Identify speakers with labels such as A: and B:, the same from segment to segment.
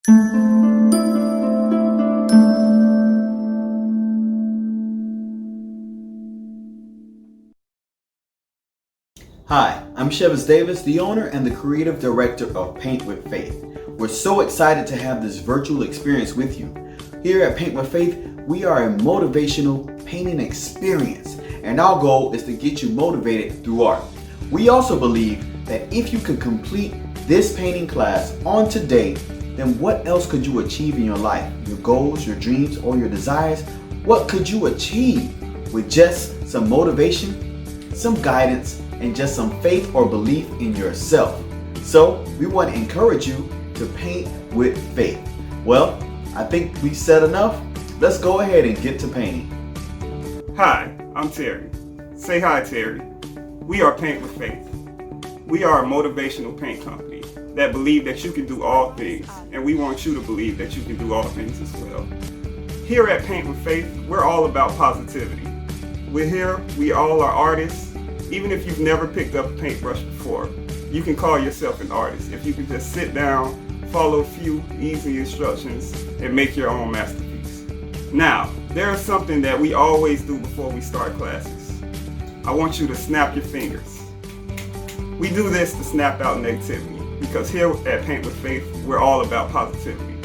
A: Hi, I'm Chivas Davis, the owner and the creative director of Paint with Faith. We're so excited to have this virtual experience with you. Here at Paint with Faith, we are a motivational painting experience, and our goal is to get you motivated through art. We also believe that if you can complete this painting class on today, then what else could you achieve in your life? Your goals, your dreams, or your desires? What could you achieve with just some motivation, some guidance, and just some faith or belief in yourself? So we want to encourage you to paint with faith. Well, I think we said enough. Let's go ahead and get to painting.
B: Hi, I'm Terry. Say hi, Terry. We are Paint with Faith. We are a motivational paint company that believe that you can do all things, and we want you to believe that you can do all things as well. Here at Paint with Faith, we're all about positivity. We're here, we all are artists. Even if you've never picked up a paintbrush before, you can call yourself an artist if you can just sit down, follow a few easy instructions, and make your own masterpiece. Now, there is something that we always do before we start classes. I want you to snap your fingers. We do this to snap out negativity because here at Paint with Faith, we're all about positivity.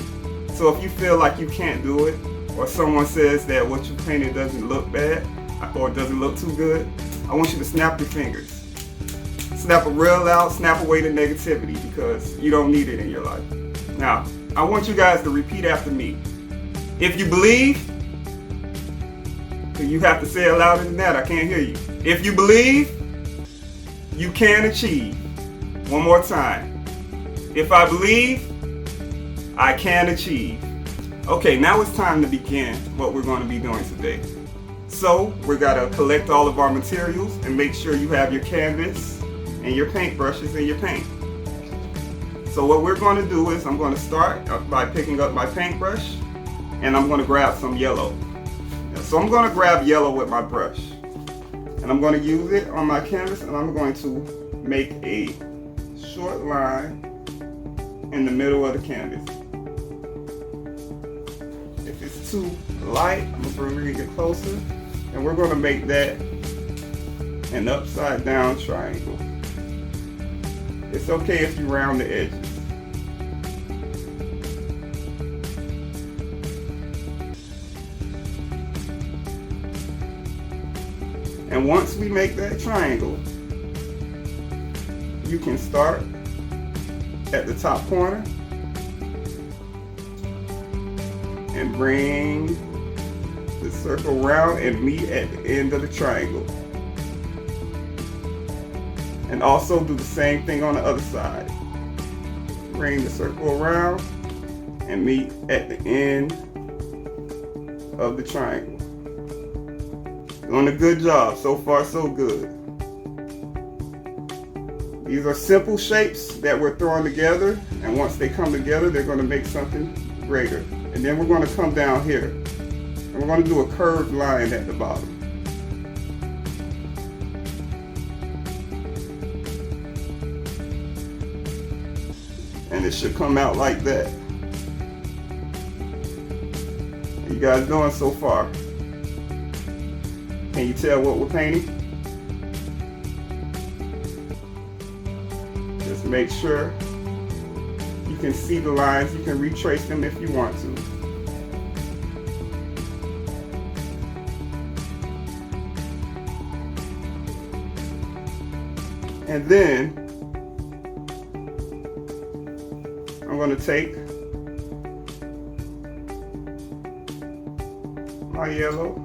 B: So if you feel like you can't do it, or someone says that what you painted doesn't look bad, or doesn't look too good, I want you to snap your fingers. Snap it real loud, snap away the negativity because you don't need it in your life. Now, I want you guys to repeat after me. If you believe, you have to say it louder than that, I can't hear you. If you believe, you can achieve. One more time. If I believe, I can achieve. Okay, now it's time to begin what we're going to be doing today. So we're gonna collect all of our materials and make sure you have your canvas and your paintbrushes and your paint. So what we're going to do is I'm going to start by picking up my paintbrush and I'm going to grab some yellow. So I'm going to grab yellow with my brush and I'm going to use it on my canvas and I'm going to make a short line in the middle of the canvas. If it's too light, I'm going to bring it closer. And we're going to make that an upside down triangle. It's okay if you round the edges. And once we make that triangle, you can start at the top corner and bring the circle round and meet at the end of the triangle. And also do the same thing on the other side. Bring the circle around and meet at the end of the triangle. Doing a good job. So far, so good. These are simple shapes that we're throwing together, and once they come together, they're going to make something greater. And then we're going to come down here. And we're going to do a curved line at the bottom. And it should come out like that. How you guys doing so far? Can you tell what we're painting? Just make sure you can see the lines. You can retrace them if you want to. And then I'm going to take my yellow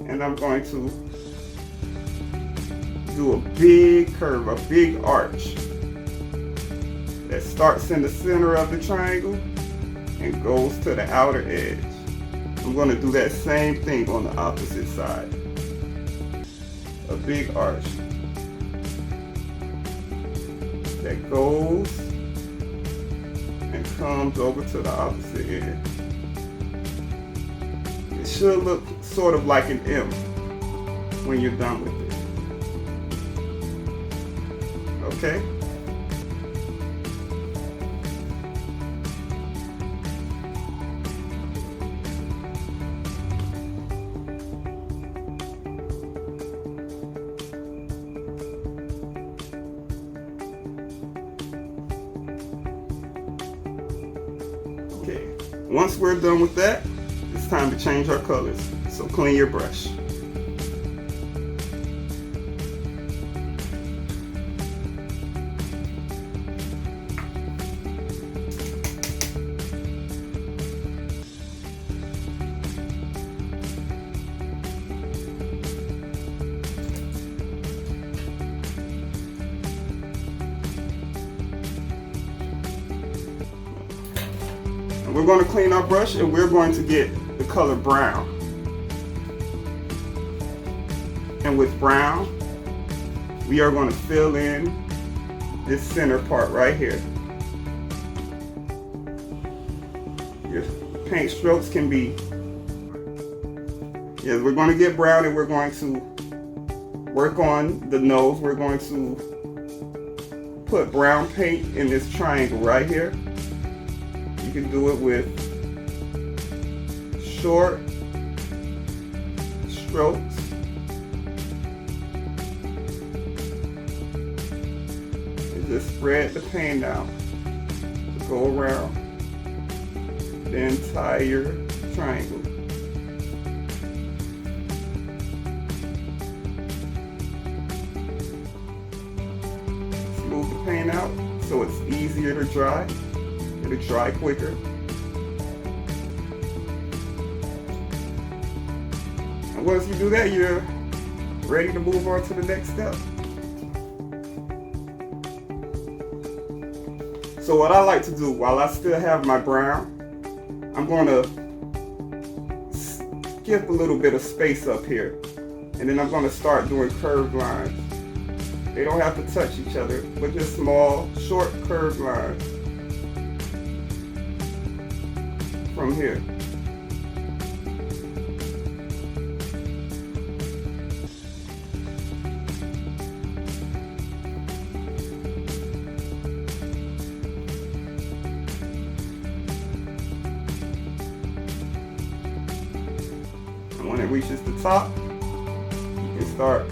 B: and I'm going to do a big curve, a big arch that starts in the center of the triangle and goes to the outer edge. I'm going to do that same thing on the opposite side. A big arch that goes and comes over to the opposite end. It should look sort of like an M when you're done with it. Okay? Once we're done with that, it's time to change our colors. So clean your brush. We're going to clean our brush and we're going to get the color brown. And with brown, we are going to fill in this center part right here. Your paint strokes can be, yes, we're going to get brown and we're going to work on the nose. We're going to put brown paint in this triangle right here. You can do it with short strokes. And just spread the paint out to go around the entire triangle. Smooth the paint out so it's easier to dry. It'll dry quicker. And once you do that, you're ready to move on to the next step. So what I like to do while I still have my brown, I'm going to skip a little bit of space up here. And then I'm going to start doing curved lines. They don't have to touch each other, but just small, short curved lines. From here. And when it reaches the top, you can start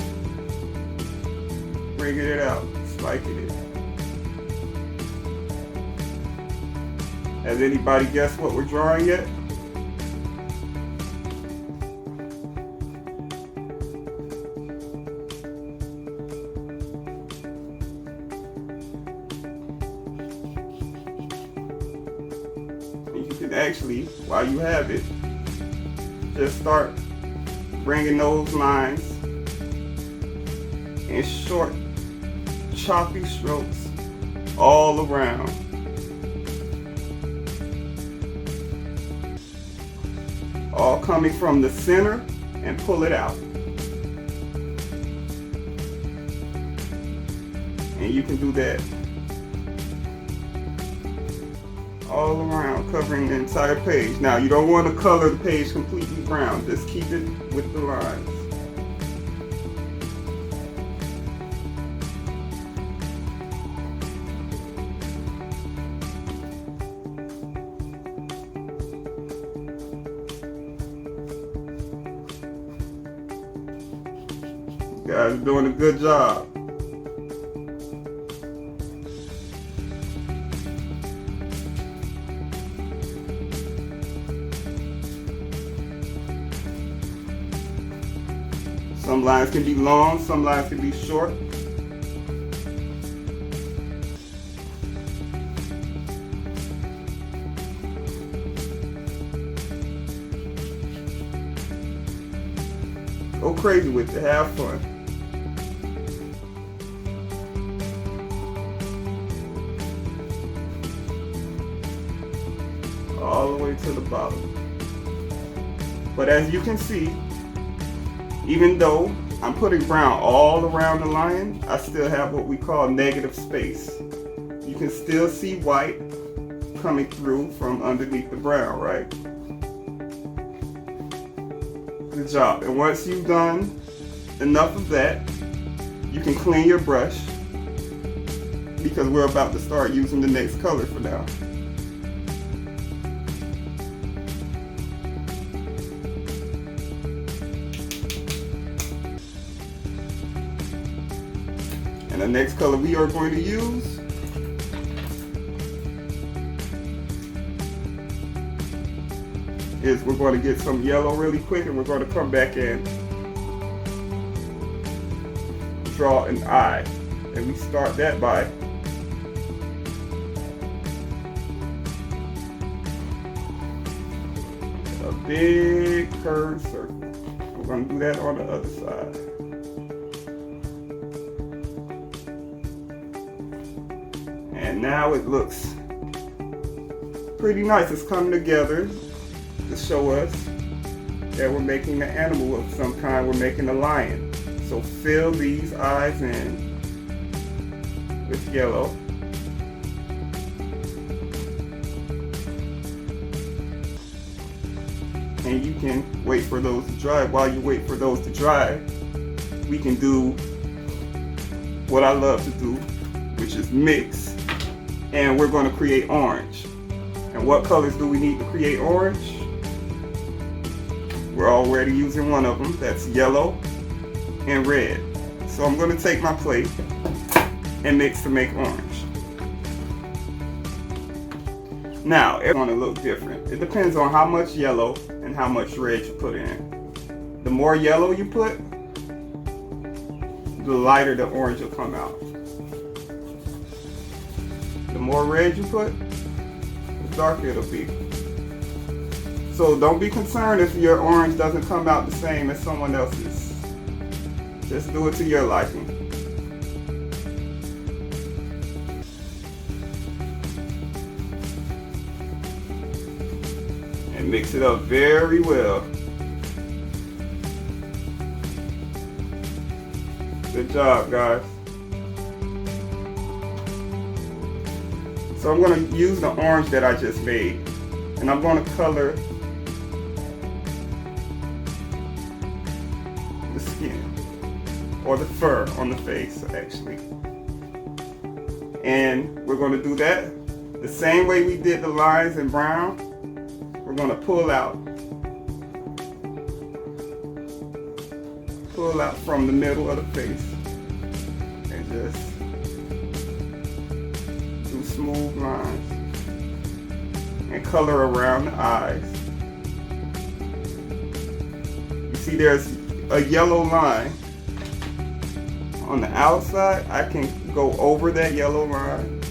B: bringing it out, spiking it. Has anybody guessed what we're drawing yet? You can actually, while you have it, just start bringing those lines in short, choppy strokes all around. All coming from the center and pull it out. And you can do that all around, covering the entire page. Now, you don't want to color the page completely brown. Just keep it with the lines. You guys are doing a good job. Some lines can be long, some lines can be short. Go crazy with it, have fun. All the way to the bottom. But as you can see, even though I'm putting brown all around the line, I still have what we call negative space. You can still see white coming through from underneath the brown, right? Good job. And once you've done enough of that, you can clean your brush because we're about to start using the next color for now. And the next color we are going to use is we're going to get some yellow really quick, and we're going to come back and draw an eye. And we start that by a big curved circle. We're going to do that on the other side. And now it looks pretty nice. It's coming together to show us that we're making an animal of some kind. We're making a lion. So fill these eyes in with yellow. And you can wait for those to dry. While you wait for those to dry, we can do what I love to do, which is mix. And we're going to create orange. And what colors do we need to create orange? We're already using one of them. That's yellow and red. So I'm going to take my plate and mix to make orange. Now, it's going to look different. It depends on how much yellow and how much red you put in. The more yellow you put, the lighter the orange will come out. The more red you put, the darker it'll be. So don't be concerned if your orange doesn't come out the same as someone else's. Just do it to your liking. And mix it up very well. Good job, guys. So I'm going to use the orange that I just made, and I'm going to color the skin, or the fur on the face, actually. And we're going to do that the same way we did the lines in brown. We're going to pull out from the middle of the face and just smooth lines and color around the eyes. You see there's a yellow line on the outside. I can go over that yellow line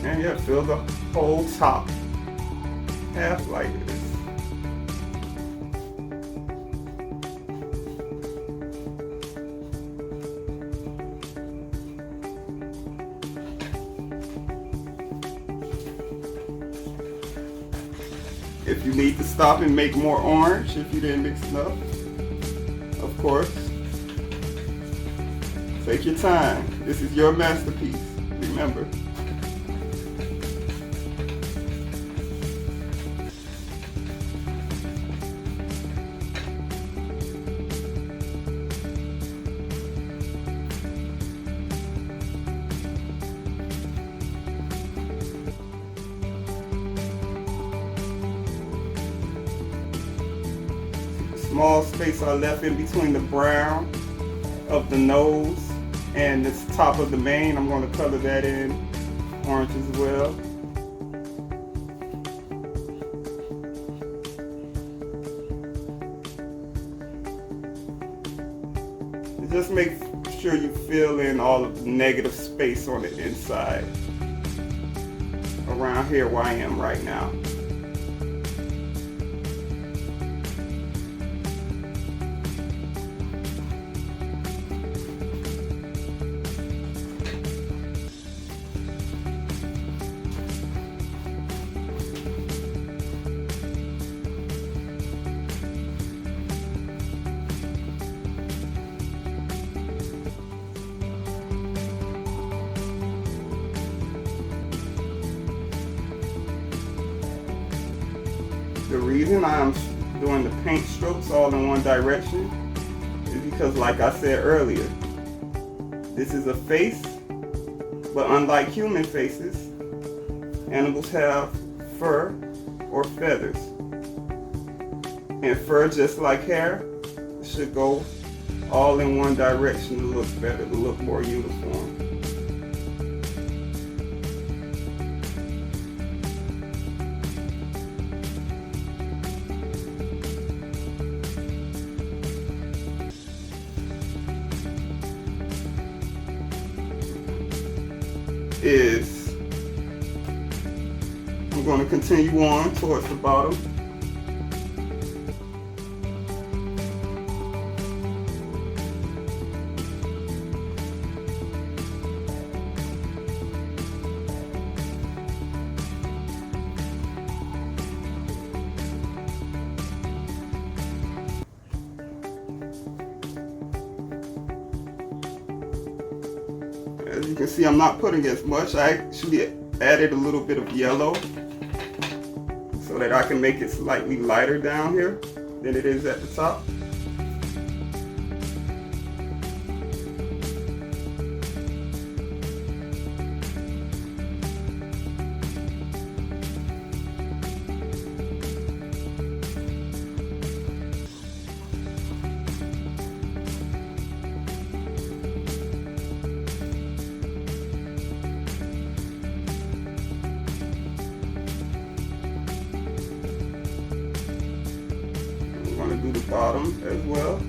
B: and yeah, fill the whole top half like this. If you need to stop and make more orange, if you didn't mix enough, of course, take your time. This is your masterpiece, remember. Small space I left in between the brown of the nose and the top of the mane. I'm going to color that in orange as well. And just make sure you fill in all of the negative space on the inside around here where I am right now. The reason I'm doing the paint strokes all in one direction is because, like I said earlier, this is a face, but unlike human faces, animals have fur or feathers. and fur just like hair. It should go all in one direction to look better, to look more uniform. I'm going to continue on towards the bottom. As you can see, I'm not putting as much. I actually added a little bit of yellow so that I can make it slightly lighter down here than it is at the top. Do the bottom as well.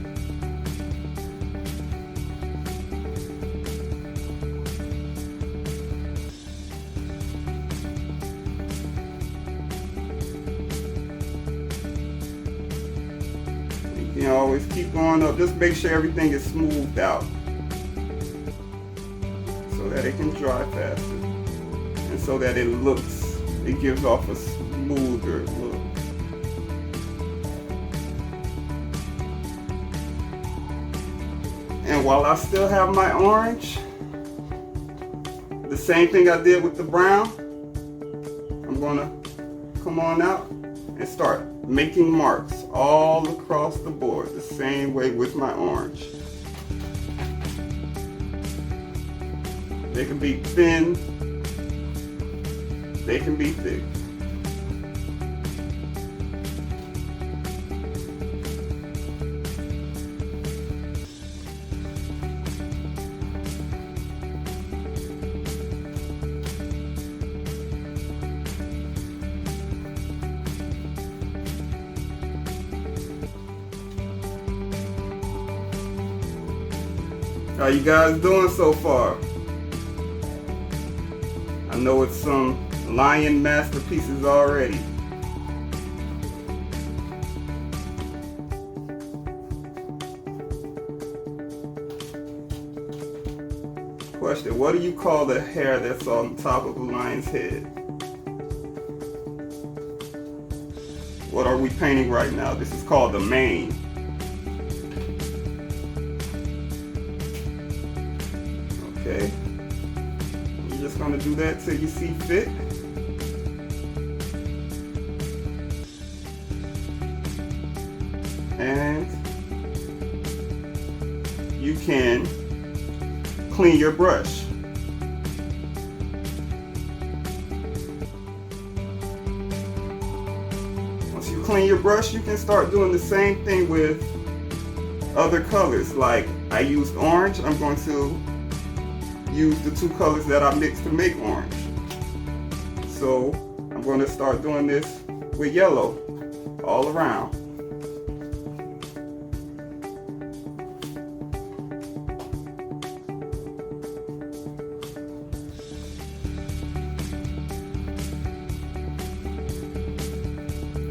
B: You can always keep going up. Just make sure everything is smoothed out so that it can dry faster and so that it gives off a smoother look. And while I still have my orange, the same thing I did with the brown, I'm gonna come on out and start making marks all across the board the same way with my orange. They can be thin, they can be thick. How you guys doing so far? I know it's some lion masterpieces already. Question, what do you call the hair that's on top of a lion's head? What are we painting right now? This is called the mane. Okay, you're just going to do that till you see fit. And you can clean your brush. Once you clean your brush, you can start doing the same thing with other colors. Like I used orange, I'm going to use the two colors that I mixed to make orange. So I'm going to start doing this with yellow all around.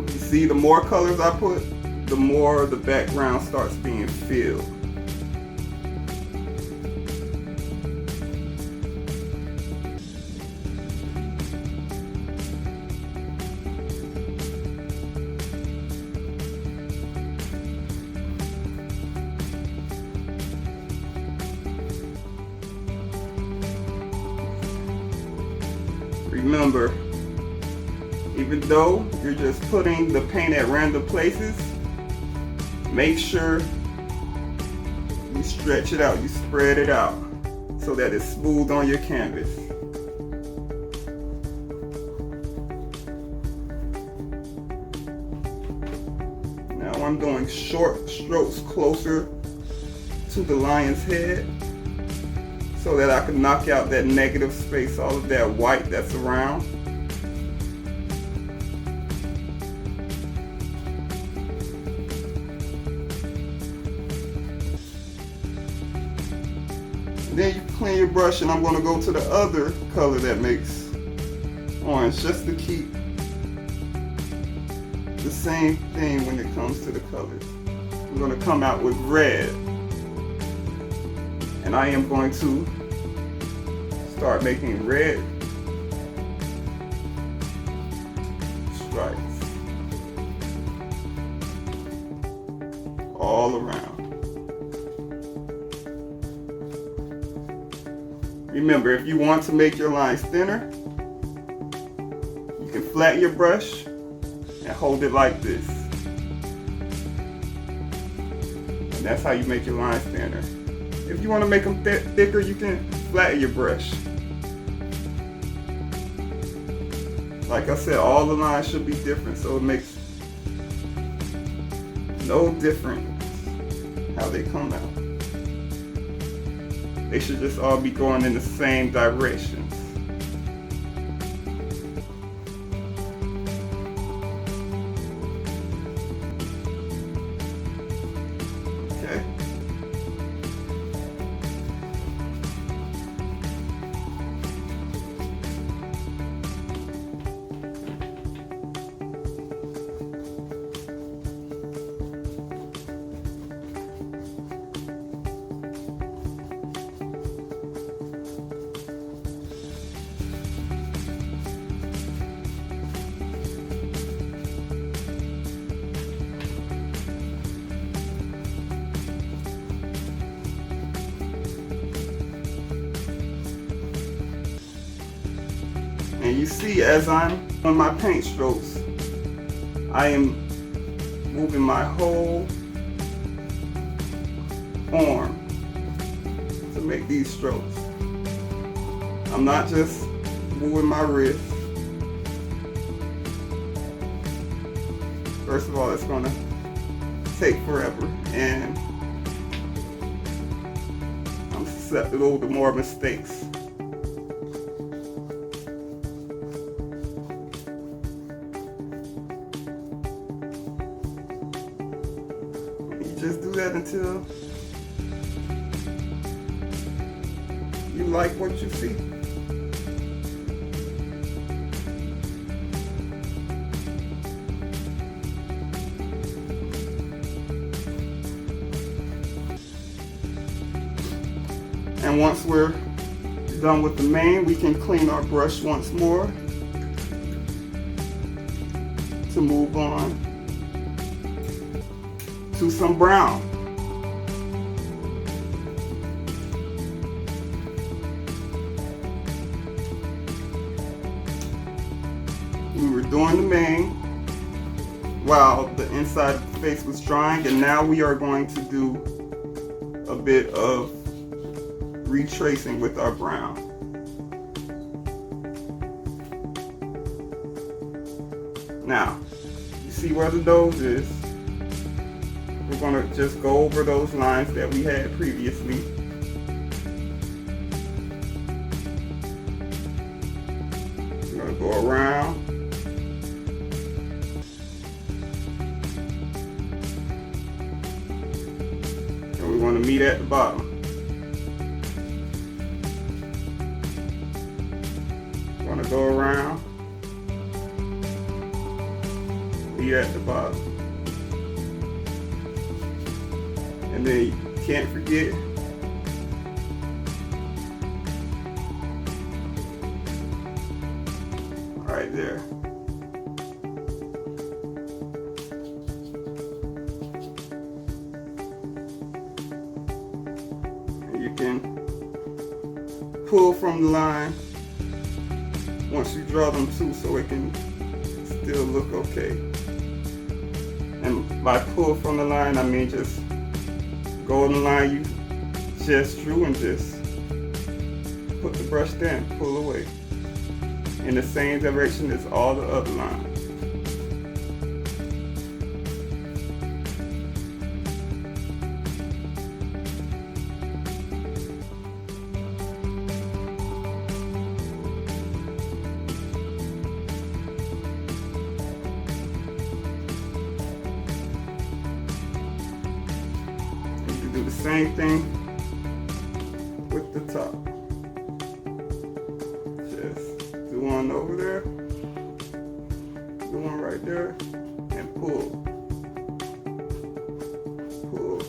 B: You see, the more colors I put, the more the background starts being filled. Remember, even though you're just putting the paint at random places, make sure you stretch it out, you spread it out so that it's smooth on your canvas. Now I'm doing short strokes closer to the lion's head so that I can knock out that negative space, all of that white that's around. Then you clean your brush, and I'm going to go to the other color that makes orange, just to keep the same thing when it comes to the colors. I'm going to come out with red, and I am going to start making red stripes all around. Remember, if you want to make your lines thinner, you can flatten your brush and hold it like this. And that's how you make your lines thinner. If you want to make them thicker, you can flatten your brush. Like I said, all the lines should be different, so it makes no difference how they come out. They should just all be going in the same directions. Okay. And you see, as I'm on my paint strokes, I am moving my whole arm to make these strokes. I'm not just moving my wrist. First of all, it's going to take forever, and I'm susceptible to more mistakes. Just do that until you like what you see. And once we're done with the mane, we can clean our brush once more to move on to some brown. We were doing the mane while the inside of the face was drying, and now we are going to do a bit of retracing with our brown. Now, you see where the nose is. We're going to just go over those lines that we had previously. We're going to go around. And we want to meet at the bottom. We're going to go around, meet at the bottom. And then you can't forget right there. And you can pull from the line once you draw them too, so it can still look okay. And by pull from the line, I mean just go on the line you just drew and just put the brush down, pull away in the same direction as all the other lines. the same thing with the top. Just do one over there, do one right there, and pull. Pull.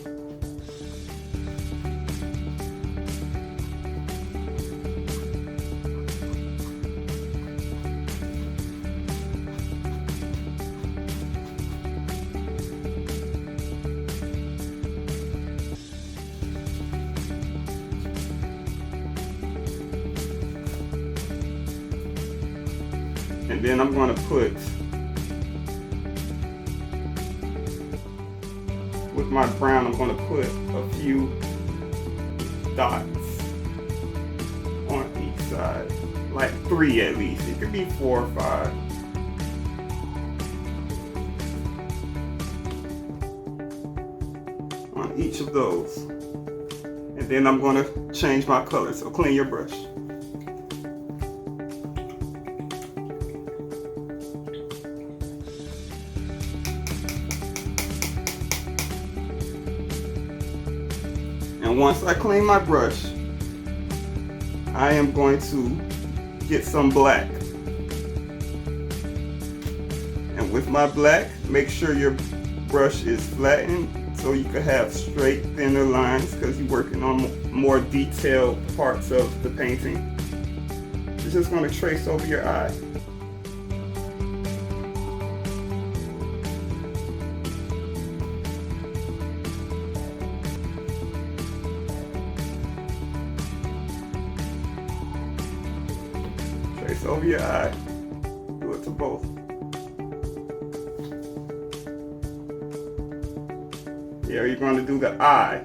B: And then I'm going to put, with my brown, I'm going to put a few dots on each side, like 3 at least. It could be 4 or 5. On each of those. And then I'm going to change my color, so clean your brush. And once I clean my brush, I am going to get some black. And with my black, make sure your brush is flattened so you can have straight, thinner lines because you're working on more detailed parts of the painting. You're just going to trace over your eye. Trace over your eye. Do it to both. Here you're going to do the eye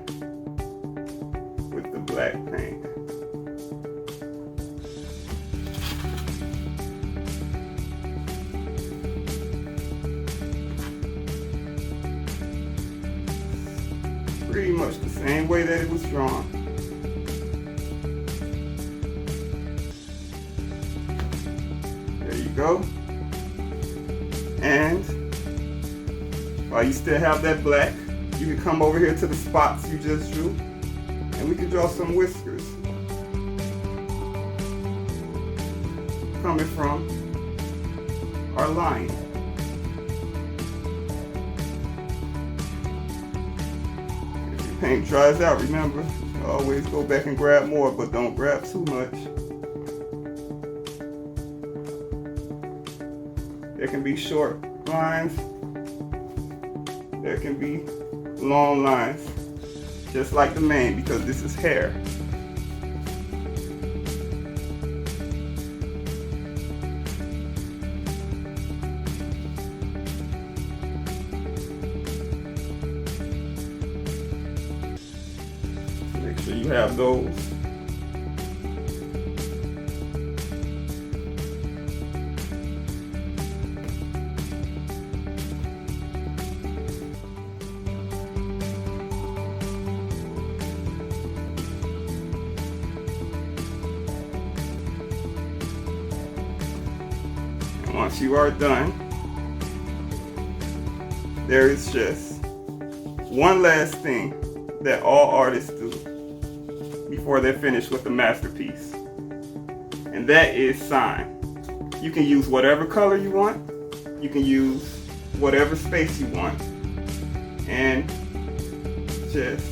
B: with the black paint. Pretty much the same way that it was drawn. Go. And while you still have that black, you can come over here to the spots you just drew and we can draw some whiskers coming from our line. If your paint dries out, remember, always go back and grab more, but don't grab too much. There can be short lines, there can be long lines, just like the mane, because this is hair. Make sure you have those. Once you are done, there is just one last thing that all artists do before they're finished with the masterpiece, and that is sign. You can use whatever color you want, you can use whatever space you want, and just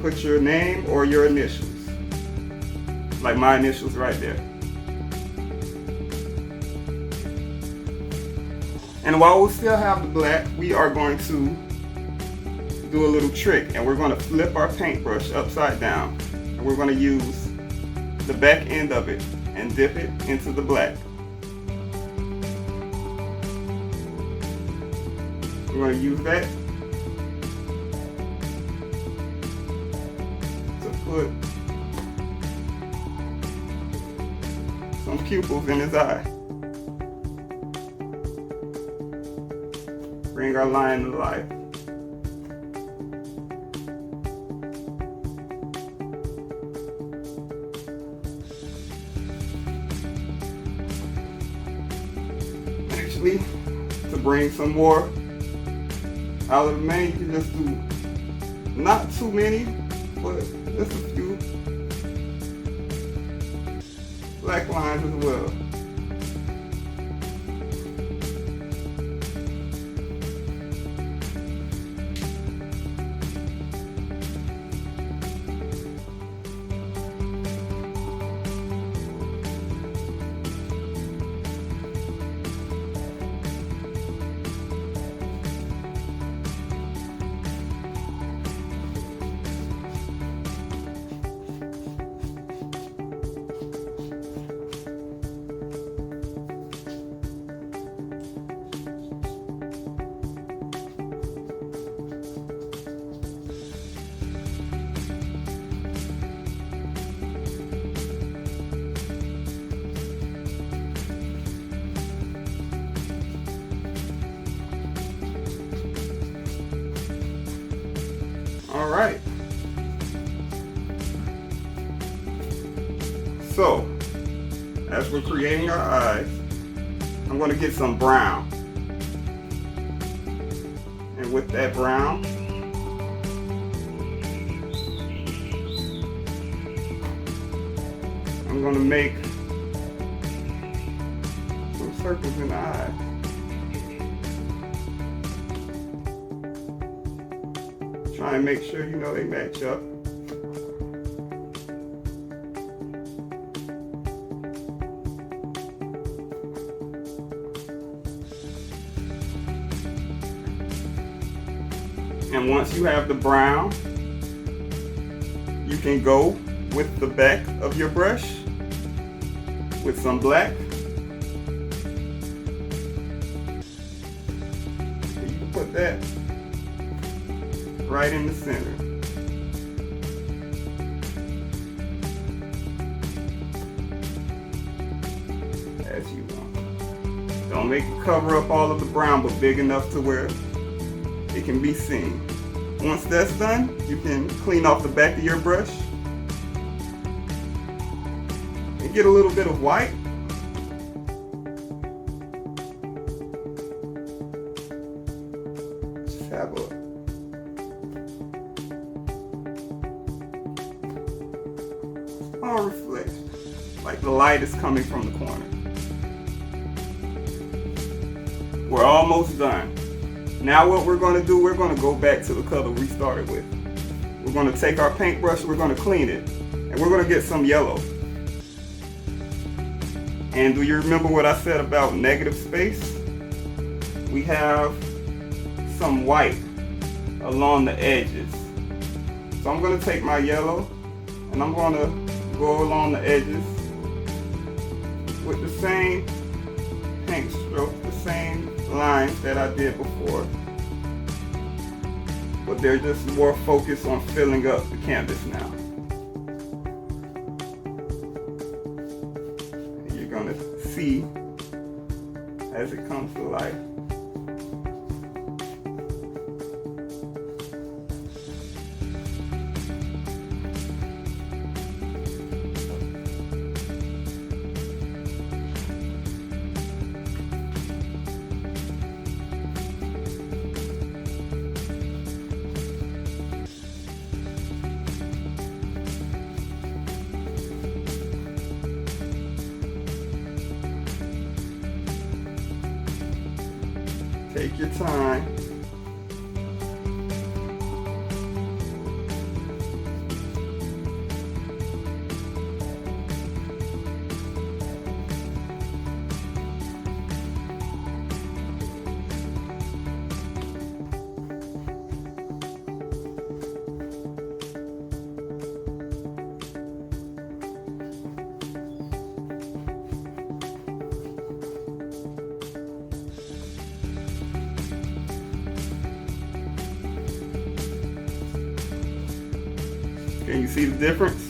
B: put your name or your initials, like my initials right there. And while we still have the black, we are going to do a little trick, and we're going to flip our paintbrush upside down, and we're going to use the back end of it and dip it into the black. We're going to use that to put some pupils in his eye. Bring our line to life. Actually, to bring some more out of the mane, you can just do Not too many, but just a few black lines as well. All right. So, as we're creating our eyes, I'm going to get some brown. And with that brown, I'm going to make some circles in the eye. Try and make sure they match up. And once you have the brown, you can go with the back of your brush with some black. You can put that right in the center. As you want. Don't make it cover up all of the brown, but big enough to where it can be seen. Once that's done, you can clean off the back of your brush and get a little bit of white. Just have a small reflection, like the light is coming from the corner. We're almost done. Now what we're going to do, we're going to go back to the color we started with. We're going to take our paintbrush, we're going to clean it, and we're going to get some yellow. And do you remember what I said about negative space? We have some white along the edges. So I'm going to take my yellow and I'm going to go along the edges with the same paint stroke, the same lines that I did before, but they're just more focused on filling up the canvas now. And you're going to see as it comes to life. Take your time. Can you see the difference?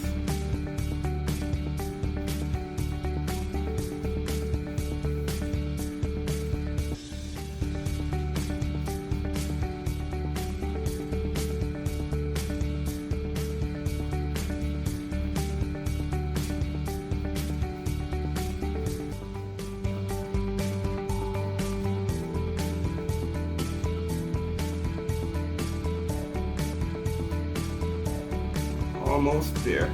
B: almost there.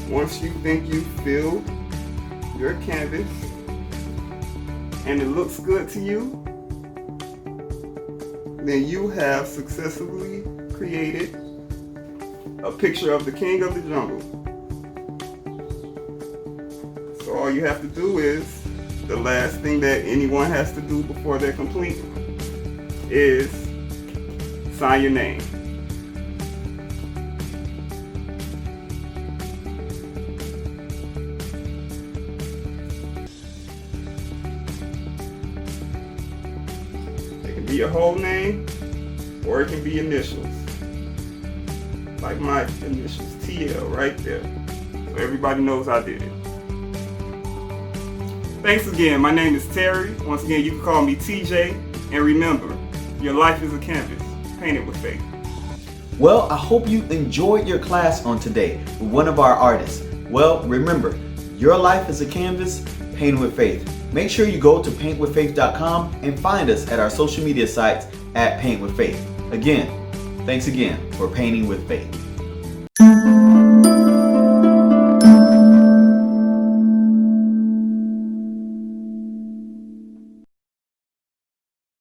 B: Once you think you filled your canvas and it looks good to you, then you have successfully created a picture of the king of the jungle. So all you have to do is, the last thing that anyone has to do before they're complete is sign your name. It can be your whole name, or it can be initials. Like my initials, TL, right there. So everybody knows I did it. Thanks again. My name is Terry. Once again, you can call me TJ. And remember, your life is a canvas. Paint it with faith.
A: Well, I hope you enjoyed your class on today with one of our artists. Well, remember, your life is a canvas, paint with faith. Make sure you go to paintwithfaith.com and find us at our social media sites at Paint with Faith. Again, thanks again for painting with faith.